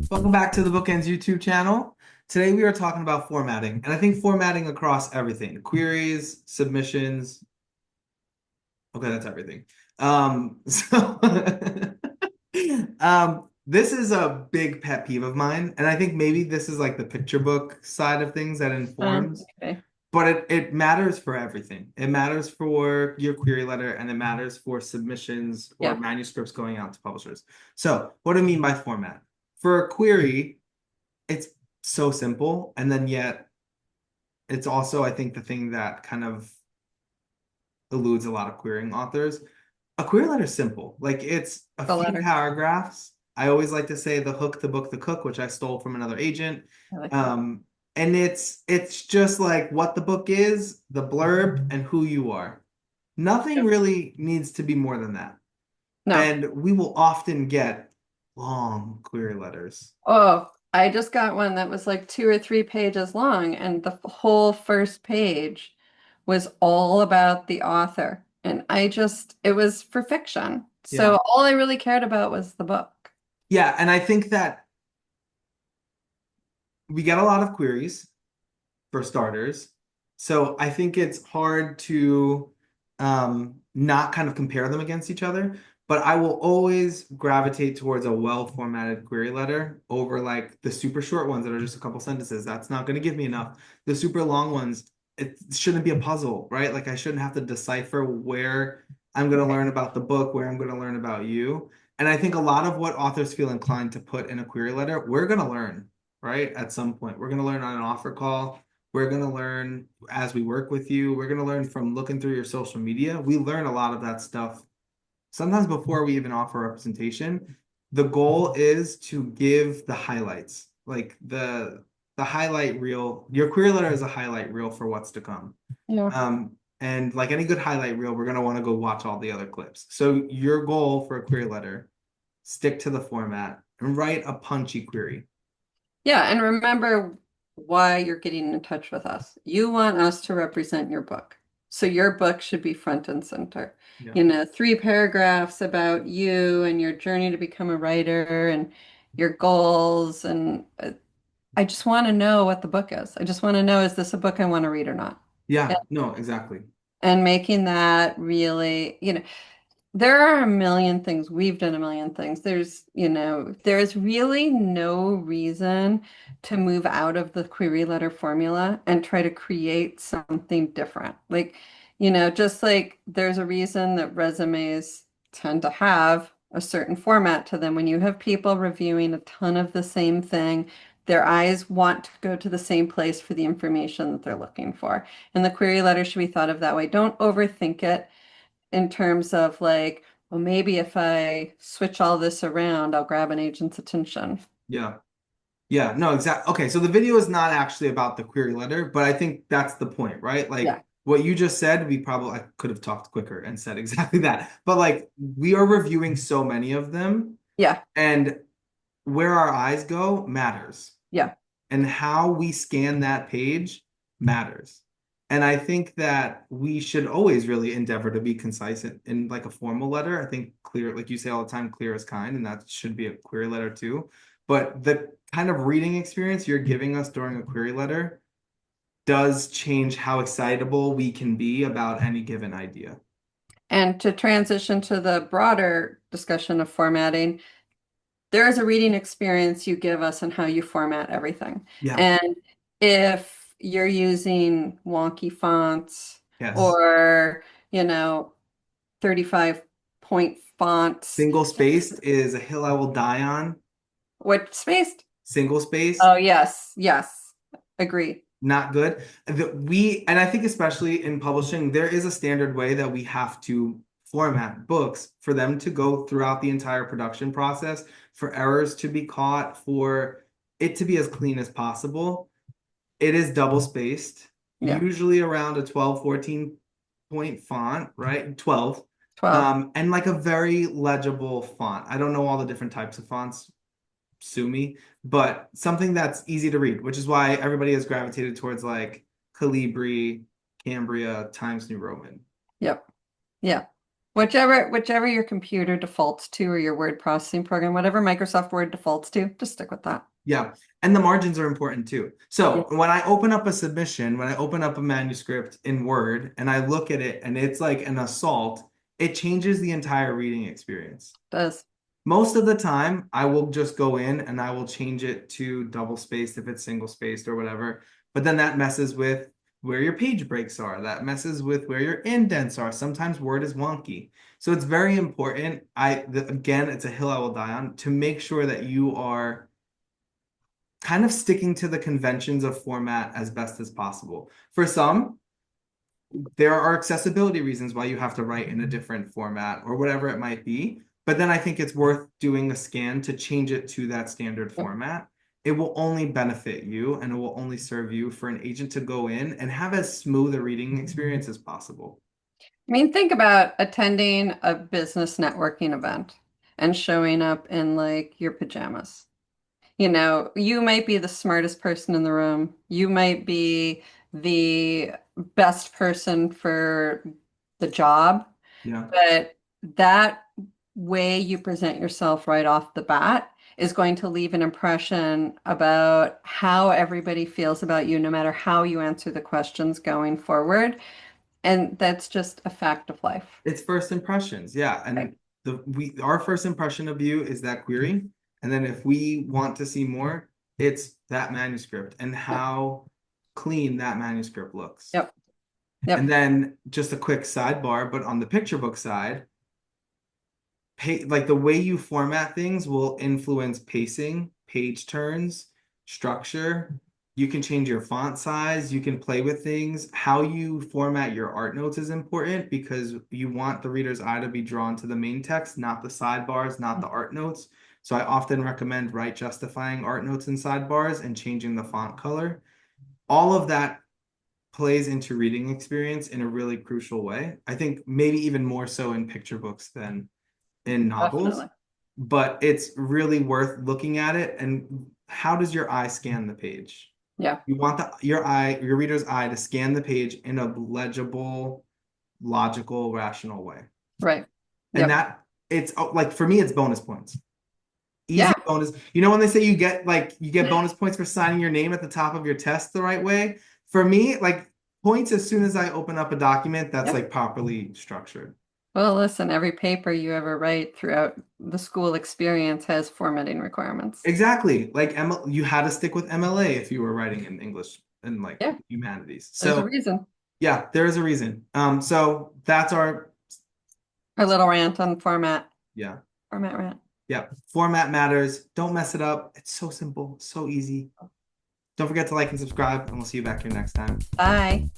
Welcome back to the BookEnds YouTube channel. Today we are talking about formatting, and I think formatting across everything, queries, submissions. Okay, that's everything. So this is a big pet peeve of mine, and I think maybe this is like the picture book side of things that informs, Okay. but it matters for everything. It matters for your query letter, and it matters for submissions or Yeah. manuscripts going out to publishers. So, what do I mean by format? For a query, it's so simple, and then yet it's also, I think, the thing that kind of eludes a lot of querying authors. A query letter is simple. Like it's a The few letter. paragraphs. I always like to say the hook, the book, the cook, which I stole from another agent. I like that. Um, and it's just like what the book is, the blurb, and who you are. Nothing Yep. really needs to be more than that. No. And we will often get long query letters. Oh, I just got one that was like 2 or 3 pages long, and the whole first page was all about the author. And it was for fiction. Yeah. So all I really cared about was the book. Yeah, and I think that we get a lot of queries for starters. So I think it's hard to not kind of compare them against each other. But I will always gravitate towards a well-formatted query letter over like the super short ones that are just a couple sentences. That's not going to give me enough. The super long ones, it shouldn't be a puzzle, right? Like I shouldn't have to decipher where I'm going to learn about the book, where I'm going to learn about you. And I think a lot of what authors feel inclined to put in a query letter, we're going to learn, right? At some point, we're going to learn on an offer call. We're going to learn as we work with you. We're going to learn from looking through your social media. We learn a lot of that stuff sometimes before we even offer representation. The goal is to give the highlights, like the highlight reel. Your query letter is a highlight reel for what's to come. Yeah. And like any good highlight reel, we're going to want to go watch all the other clips. So your goal for a query letter, stick to the format and write a punchy query. Yeah, and remember why you're getting in touch with us. You want us to represent your book. So your book should be front and center. Yeah. 3 paragraphs about you and your journey to become a writer and your goals. And I just want to know what the book is. I just want to know, is this a book I want to read or not? And, Yeah, no, exactly. and making that really, there are a million things. We've done a million things. There's really no reason to move out of the query letter formula and try to create something different. Just like there's a reason that resumes tend to have a certain format to them. When you have people reviewing a ton of the same thing, their eyes want to go to the same place for the information that they're looking for. And the query letter should be thought of that way. Don't overthink it in terms of like, well, maybe if I switch all this around, I'll grab an agent's attention. Yeah. Yeah, no, exactly. Okay, so the video is not actually about the query letter, but I think that's the point, right? Like Yeah. what you just said, I could have talked quicker and said exactly that. But like we are reviewing so many of them, Yeah. and where our eyes go matters. Yeah. And how we scan that page matters. And I think that we should always really endeavor to be concise in like a formal letter. I think clear, like you say all the time, clear is kind, and that should be a query letter too. But the kind of reading experience you're giving us during a query letter does change how excitable we can be about any given idea. And to transition to the broader discussion of formatting, there is a reading experience you give us and how you format everything. Yeah. And if you're using wonky fonts Yes. or, you know, 35 point fonts, Single spaced is a hill I will die on. what spaced? Single spaced Oh, yes. Yes. Agree. not good. And I think especially in publishing, there is a standard way that we have to format books for them to go throughout the entire production process, for errors to be caught, for it to be as clean as possible. It is double spaced, Yeah. usually around a 12, 14 point font, right? 12. 12. And like a very legible font. I don't know all the different types of fonts, sue me, but something that's easy to read, which is why everybody has gravitated towards like Calibri, Cambria, Times New Roman. Yep. Yeah. Whichever your computer defaults to or your word processing program, whatever Microsoft Word defaults to, just stick with that. Yeah. And the margins are important too. Yeah, So when I open up a submission, when I open up a manuscript in Word and I look at it and it's like an assault, it changes the entire reading experience. it does. Most of the time, I will just go in and I will change it to double spaced if it's single spaced or whatever. But then that messes with where your page breaks are. That messes with where your indents are. Sometimes Word is wonky. So it's very important. Again, it's a hill I will die on to make sure that you are kind of sticking to the conventions of format as best as possible. For some, there are accessibility reasons why you have to write in a different format or whatever it might be. But then I think it's worth doing a scan to change it to that standard Yep. format. It will only benefit you and it will only serve you for an agent to go in and have as smooth a reading experience as possible. I mean, think about attending a business networking event and showing up in like your pajamas. You might be the smartest person in the room. You might be the best person for the job, Yeah. but that way you present yourself right off the bat is going to leave an impression about how everybody feels about you, no matter how you answer the questions going forward. And that's just a fact of life. It's first impressions. Yeah. Right. And our first impression of you is that query. And then if we want to see more, it's that manuscript and Yep. how clean that manuscript looks. Yep. And Yep. then just a quick sidebar, but on the picture book side, like the way you format things will influence pacing, page turns, structure. You can change your font size, you can play with things. How you format your art notes is important because you want the reader's eye to be drawn to the main text, not the sidebars, not the art notes. So I often recommend right justifying art notes and sidebars and changing the font color. All of that plays into reading experience in a really crucial way. I think maybe even more so in picture books than in novels, Definitely. but it's really worth looking at it. And how does your eye scan the page? Yeah. You want your reader's eye to scan the page in a legible, logical, rational way. Right. And Yep. that it's like for me, it's bonus points. Yeah. Easy bonus. When they say you get bonus points for signing your name at the top of your test the right way. For me, like points as soon as I open up a document that's Yep. like properly structured. Well, listen, every paper you ever write throughout the school experience has formatting requirements. Exactly. Like you had to stick with MLA if you were writing in English and like Yeah, humanities. there's a So reason. yeah, there is a reason. So that's our Our little rant on format. yeah. Format rant. Yeah. Format matters. Don't mess it up. It's so simple, so easy. Don't forget to like and subscribe, and we'll see you back here next time. Bye.